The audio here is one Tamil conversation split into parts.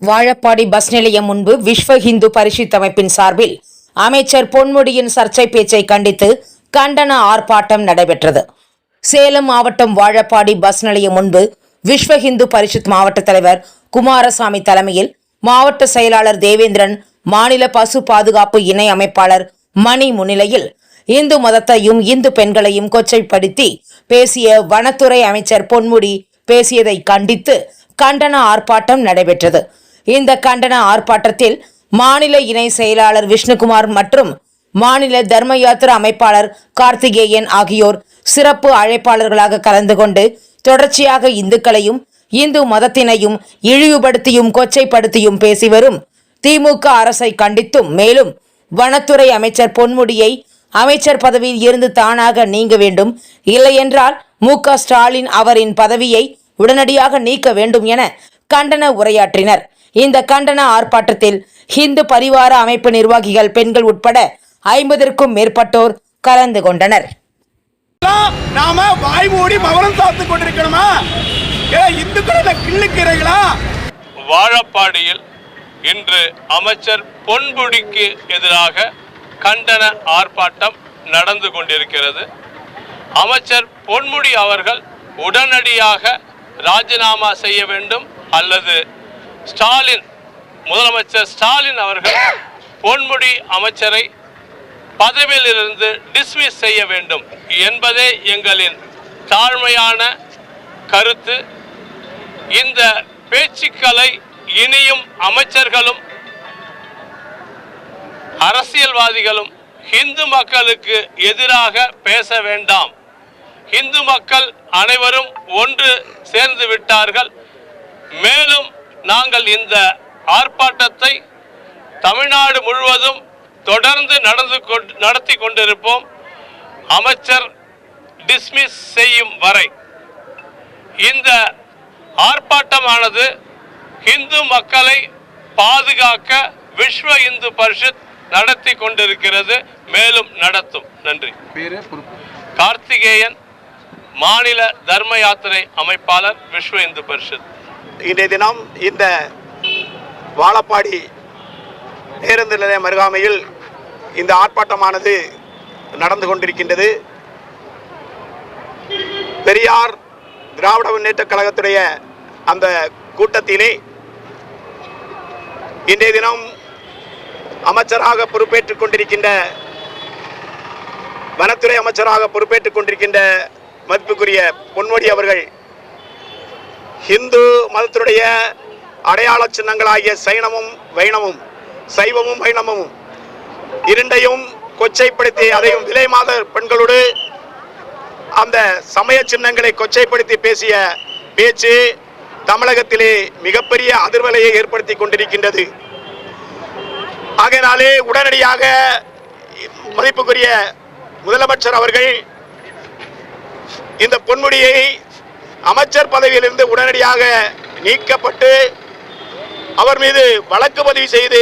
வாழப்பாடி பஸ் நிலையம் முன்பு விஸ்வ இந்து பரிஷத் அமைப்பின் சார்பில் அமைச்சர் பொன்முடியின் சர்ச்சை பேச்சை கண்டித்து கண்டன ஆர்ப்பாட்டம் நடைபெற்றது. சேலம் மாவட்டம் வாழப்பாடி பஸ் நிலையம் முன்பு விஸ்வ இந்து பரிஷத் மாவட்ட தலைவர் குமாரசாமி தலைமையில் மாவட்ட செயலாளர் தேவேந்திரன், மாநில பசு பாதுகாப்பு இணை அமைப்பாளர் மணி முன்னிலையில் இந்து மதத்தையும் இந்து பெண்களையும் கொச்சைப்படுத்தி பேசிய வனத்துறை அமைச்சர் பொன்முடி பேசியதை கண்டித்து கண்டன ஆர்ப்பாட்டம் நடைபெற்றது. இந்த கண்டன ஆர்ப்பாட்டத்தில் மாநில இணை செயலாளர் விஷ்ணுகுமார் மற்றும் மாநில தர்ம யாத்திரை அமைப்பாளர் கார்த்திகேயன் ஆகியோர் சிறப்பு அழைப்பாளர்களாக கலந்து கொண்டு தொடர்ச்சியாக இந்துக்களையும் இந்து மதத்தினையும் இழிவுபடுத்தியும் கொச்சைப்படுத்தியும் பேசி வரும் திமுக அரசை கண்டித்தும், மேலும் வனத்துறை அமைச்சர் பொன்முடியை அமைச்சர் பதவியில் இருந்து தானாக நீங்க வேண்டும், இல்லையென்றால் மு.க. ஸ்டாலின் அவரின் பதவியை உடனடியாக நீக்க வேண்டும் என கண்டன உரையாற்றினர். இந்த கண்டன ஆர்ப்பாட்டத்தில் ஹிந்து பரிவார அமைப்பு நிர்வாகிகள், பெண்கள் உட்பட 50க்கும் மேற்பட்டோர் கலந்து கொண்டனர். நாம வாய் மூடி மௌனம் காத்துக் கொண்டிருக்கணுமா? இந்துக்களை கிள்ளுக்கிறீங்களா? வாழப்பாடியில் இன்று அமைச்சர் பொன்முடிக்கு எதிராக கண்டன ஆர்ப்பாட்டம் நடந்து கொண்டிருக்கிறது. அமைச்சர் பொன்முடி அவர்கள் உடனடியாக ராஜினாமா செய்ய வேண்டும் அல்லது முதலமைச்சர் ஸ்டாலின் அவர்கள் பொன்முடி அமைச்சரை பதவியிலிருந்து டிஸ்மிஸ் செய்ய வேண்டும் என்பதே எங்களின் தாழ்மையான கருத்து. இந்த பேச்சுக்களை இனியும் அமைச்சர்களும் அரசியல்வாதிகளும் இந்து மக்களுக்கு எதிராக பேச வேண்டாம். இந்து மக்கள் அனைவரும் ஒன்று சேர்ந்து விட்டார்கள். மேலும் நாங்கள் இந்த ஆர்ப்பாட்டத்தை தமிழ்நாடு முழுவதும் தொடர்ந்து நடத்தி கொண்டிருப்போம். அமைச்சர் டிஸ்மிஸ் செய்யும் வரை இந்த ஆர்ப்பாட்டமானது இந்து மக்களை பாதுகாக்க விஸ்வ இந்து பரிஷத் நடத்தி கொண்டிருக்கிறது, மேலும் நடத்தும். நன்றி. கார்த்திகேயன், மாநில தர்ம யாத்திரை அமைப்பாளர், விஸ்வ இந்து பரிஷத். இன்றைய தினம் இந்த வாழப்பாடி பேருந்து நிலையம் அருகாமையில் இந்த ஆர்ப்பாட்டமானது நடந்து கொண்டிருக்கின்றது. பெரியார் திராவிட முன்னேற்ற கழகத்துடைய அந்த கூட்டத்திலே இன்றைய தினம் அமைச்சராக பொறுப்பேற்றுக் கொண்டிருக்கின்ற வனத்துறை அமைச்சராக பொறுப்பேற்றுக் கொண்டிருக்கின்ற மதிப்புக்குரிய பொன்முடி அவர்கள் இந்து மதத்தினுடைய அடையாள சின்னங்களாகிய சைவமும் வைணவமும் இரண்டையும் கொச்சைப்படுத்தி, அதையும் விலை மாத பெண்களோடு அந்த சமய சின்னங்களை கொச்சைப்படுத்தி பேசிய பேச்சு தமிழகத்திலே மிகப்பெரிய அதிர்வலையை ஏற்படுத்தி கொண்டிருக்கின்றது. ஆகையினாலே உடனடியாக மதிப்புக்குரிய முதலமைச்சர் அவர்கள் இந்த பொன்முடியை அமைச்சர் பதவியிலிருந்து உடனடியாக நீக்கப்பட்டு அவர் மீது வழக்கு பதிவு செய்து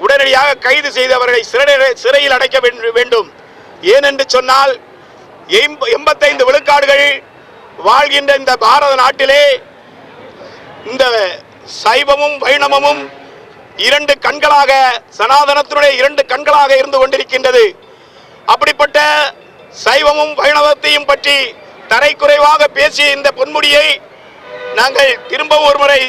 உடனடியாக கைது செய்து அவர்களை சிறையில் அடைக்க வேண்டும். ஏனென்று சொன்னால் 85 விழுக்காடுகள் வாழ்கின்ற இந்த பாரத நாட்டிலே இந்த சைவமும் வைணவமும் இரண்டு கண்களாக, சனாதனத்தினுடைய இரண்டு கண்களாக இருந்து கொண்டிருக்கின்றது. அப்படிப்பட்ட சைவமும் வைணவத்தையும் பற்றி தரைக்குறைவாக பேசிய இந்த பொன்முடியை நாங்கள் திரும்ப ஒரு முறை